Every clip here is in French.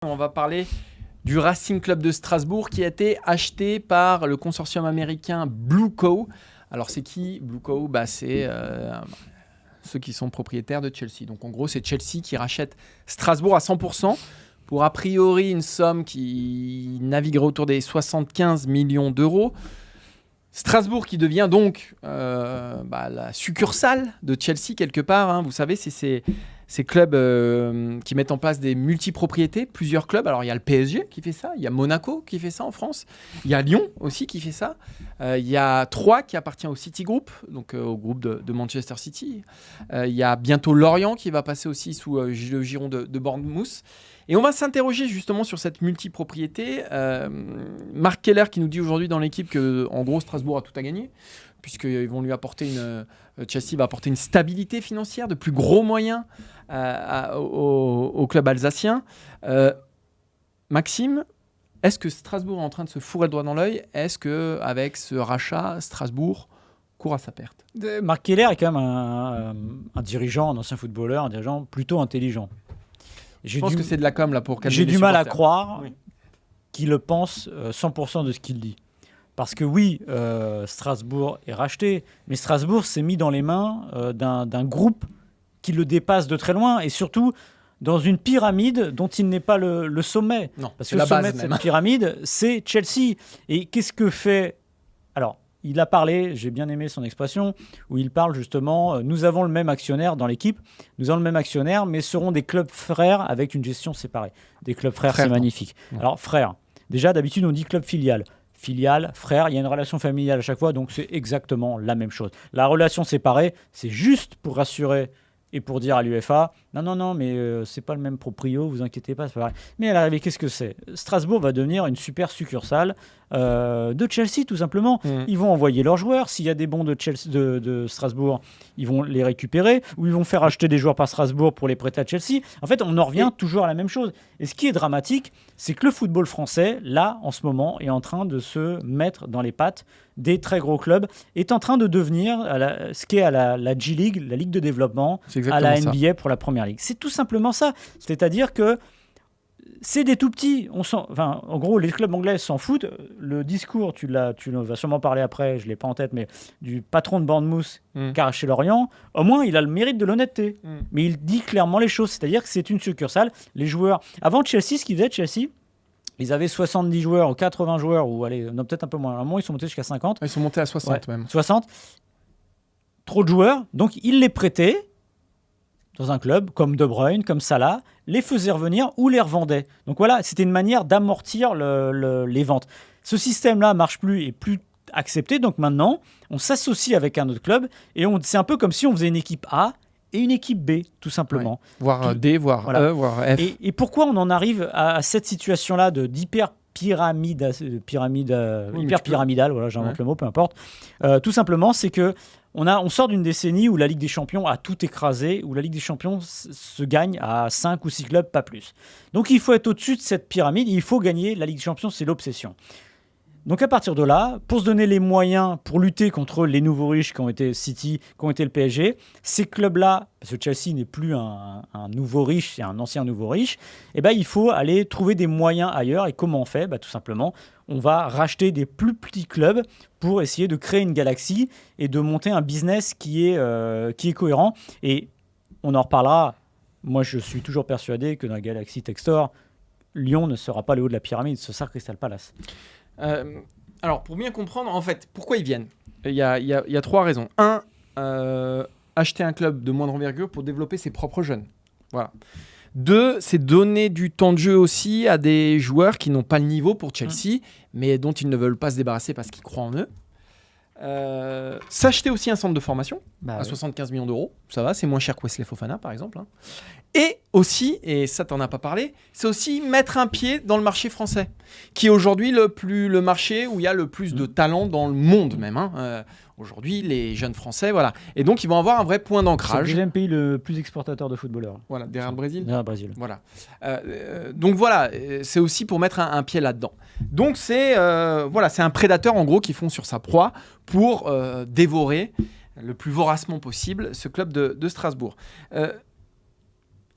On va parler du Racing Club de Strasbourg qui a été acheté par le consortium américain Blue Co. Alors c'est qui Blue Co? C'est ceux qui sont propriétaires de Chelsea. Donc en gros c'est Chelsea qui rachète Strasbourg à 100% pour a priori une somme qui naviguerait autour des 75 millions d'euros. Strasbourg qui devient donc la succursale de Chelsea quelque part. Hein. Vous savez, c'est ces clubs qui mettent en place des multipropriétés, plusieurs clubs. Alors il y a le PSG qui fait ça, il y a Monaco qui fait ça en France, il y a Lyon aussi qui fait ça, il y a Troyes qui appartient au City Group, donc au groupe de Manchester City. Il y a bientôt Lorient qui va passer aussi sous le giron de Bournemouth. Et on va s'interroger justement sur cette multipropriété. Marc Keller qui nous dit aujourd'hui dans l'équipe que en gros Strasbourg a tout à gagner, puisqu'ils vont lui apporter Chelsea va apporter une stabilité financière, de plus gros moyens au club alsacien. Maxime, est-ce que Strasbourg est en train de se fourrer le doigt dans l'œil? Est-ce qu'avec ce rachat, Strasbourg court à sa perte? Marc Keller est quand même un dirigeant, un ancien footballeur, un dirigeant plutôt intelligent. Je pense que c'est de la com là pour calmer J'ai les du mal à supporters. croire qu'il le pense 100% de ce qu'il dit. Parce que oui, Strasbourg est racheté, mais Strasbourg s'est mis dans les mains d'un groupe qui le dépasse de très loin, et surtout dans une pyramide dont il n'est pas le sommet. Non, parce c'est que la le sommet base de même. cette pyramide, c'est Chelsea. Et qu'est-ce que fait... Alors, il a parlé, j'ai bien aimé son expression, où il parle justement, nous avons le même actionnaire dans l'équipe, nous avons le même actionnaire, mais seront des clubs frères avec une gestion séparée. Des clubs frères, c'est magnifique. Ouais. Alors, frères, déjà d'habitude on dit club filial. Filiale, frère, il y a une relation familiale à chaque fois, donc c'est exactement la même chose. La relation séparée, c'est juste pour rassurer et pour dire à l'UEFA, non, mais c'est pas le même proprio, vous inquiétez pas, c'est pas vrai. Mais à l'arrivée, qu'est-ce que c'est? Strasbourg va devenir une super succursale de Chelsea, tout simplement. Ils vont envoyer leurs joueurs. S'il y a des bons de Strasbourg, ils vont les récupérer, ou ils vont faire acheter des joueurs par Strasbourg pour les prêter à Chelsea. En fait, on en revient toujours à la même chose. Et ce qui est dramatique, c'est que le football français, là, en ce moment, est en train de se mettre dans les pattes des très gros clubs, est en train de devenir ce qu'est à la G-League, la Ligue de développement, à la NBA pour la Première Ligue. C'est tout simplement ça. C'est-à-dire que c'est des tout petits. En gros, les clubs anglais s'en foutent. Le discours, tu vas sûrement parler après, je ne l'ai pas en tête, mais du patron de Bournemouth qui a arraché Lorient, au moins, il a le mérite de l'honnêteté. Mais il dit clairement les choses. C'est-à-dire que c'est une succursale. Les joueurs... Avant Chelsea, ce qu'ils faisaient, Chelsea, ils avaient 70 joueurs ou 80 joueurs, ou allez, non, peut-être un peu moins. À un moment, ils sont montés jusqu'à 50. Ils sont montés à 60 même. 60. Trop de joueurs. Donc, ils les prêtaient dans un club comme De Bruyne, comme Salah, les faisaient revenir ou les revendaient. Donc voilà, c'était une manière d'amortir les ventes. Ce système-là marche plus et plus accepté. Donc maintenant, on s'associe avec un autre club et c'est un peu comme si on faisait une équipe A et une équipe B, tout simplement. Ouais. Voire D, voire E, voire F. Et pourquoi on en arrive à cette situation-là d'hyper pyramidale, voilà, j'invente le mot, peu importe. Tout simplement, c'est que on sort d'une décennie où la Ligue des Champions a tout écrasé, où la Ligue des Champions se gagne à 5 ou 6 clubs, pas plus. Donc il faut être au-dessus de cette pyramide, il faut gagner la Ligue des Champions, c'est l'obsession. Donc à partir de là, pour se donner les moyens pour lutter contre les nouveaux riches qui ont été City, qui ont été le PSG, ces clubs-là, parce que Chelsea n'est plus un nouveau riche, c'est un ancien nouveau riche, il faut aller trouver des moyens ailleurs. Et comment on fait? Tout simplement, on va racheter des plus petits clubs pour essayer de créer une galaxie et de monter un business qui est cohérent. Et on en reparlera. Moi, je suis toujours persuadé que dans la galaxie Textor, Lyon ne sera pas le haut de la pyramide, ce sera Crystal Palace. Alors, pour bien comprendre, en fait, pourquoi ils viennent, il y a 3 raisons. 1, acheter un club de moindre envergure pour développer ses propres jeunes. Voilà. 2, c'est donner du temps de jeu aussi à des joueurs qui n'ont pas le niveau pour Chelsea, mais dont ils ne veulent pas se débarrasser parce qu'ils croient en eux. S'acheter aussi un centre de formation à 75 millions d'euros, ça va, c'est moins cher que Wesley Fofana par exemple. Et aussi, et ça t'en as pas parlé, c'est aussi mettre un pied dans le marché français, qui est aujourd'hui le marché où il y a le plus de talent dans le monde même. Aujourd'hui, les jeunes Français, voilà. Et donc, ils vont avoir un vrai point d'ancrage. C'est le deuxième pays le plus exportateur de footballeurs. Voilà, derrière le Brésil. Derrière le Brésil. Voilà. Donc voilà, c'est aussi pour mettre un pied là-dedans. Donc c'est un prédateur en gros qui fond sur sa proie pour dévorer le plus voracement possible ce club de Strasbourg.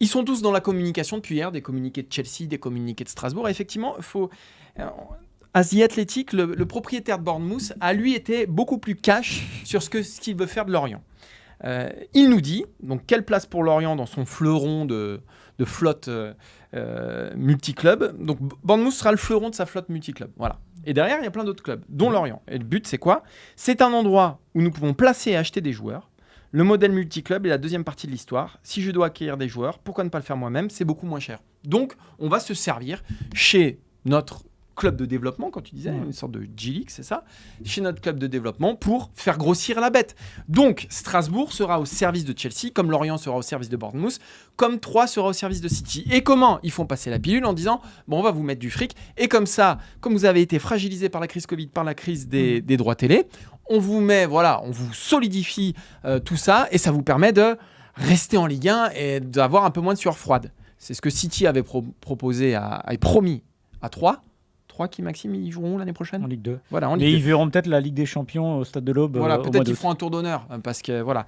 Ils sont tous dans la communication depuis hier, des communiqués de Chelsea, des communiqués de Strasbourg. Et effectivement, il faut... À The Athletic, le propriétaire de Bournemouth a lui été beaucoup plus cash sur ce qu'il veut faire de Lorient. Il nous dit, donc quelle place pour Lorient dans son fleuron de flotte multiclub. Donc Bournemouth sera le fleuron de sa flotte multiclub. Voilà. Et derrière, il y a plein d'autres clubs, dont Lorient. Et le but, c'est quoi ? C'est un endroit où nous pouvons placer et acheter des joueurs. Le modèle multiclub est la deuxième partie de l'histoire. Si je dois acquérir des joueurs, pourquoi ne pas le faire moi-même ? C'est beaucoup moins cher. Donc, on va se servir chez notre club de développement, quand tu disais, une sorte de G-League, c'est ça, chez notre club de développement pour faire grossir la bête. Donc, Strasbourg sera au service de Chelsea, comme Lorient sera au service de Bournemouth, comme Troyes sera au service de City. Et comment ? Ils font passer la pilule en disant, bon, on va vous mettre du fric, et comme ça, comme vous avez été fragilisé par la crise Covid, par la crise des droits télé, on vous met, voilà, on vous solidifie tout ça, et ça vous permet de rester en Ligue 1 et d'avoir un peu moins de sueur froide. C'est ce que City avait proposé, avait promis à Troyes. Qui, Maxime, ils joueront l'année prochaine ? En Ligue 2. Voilà, Mais ils verront peut-être la Ligue des Champions au Stade de l'Aube. Voilà, peut-être qu'ils feront un tour d'honneur, parce que voilà.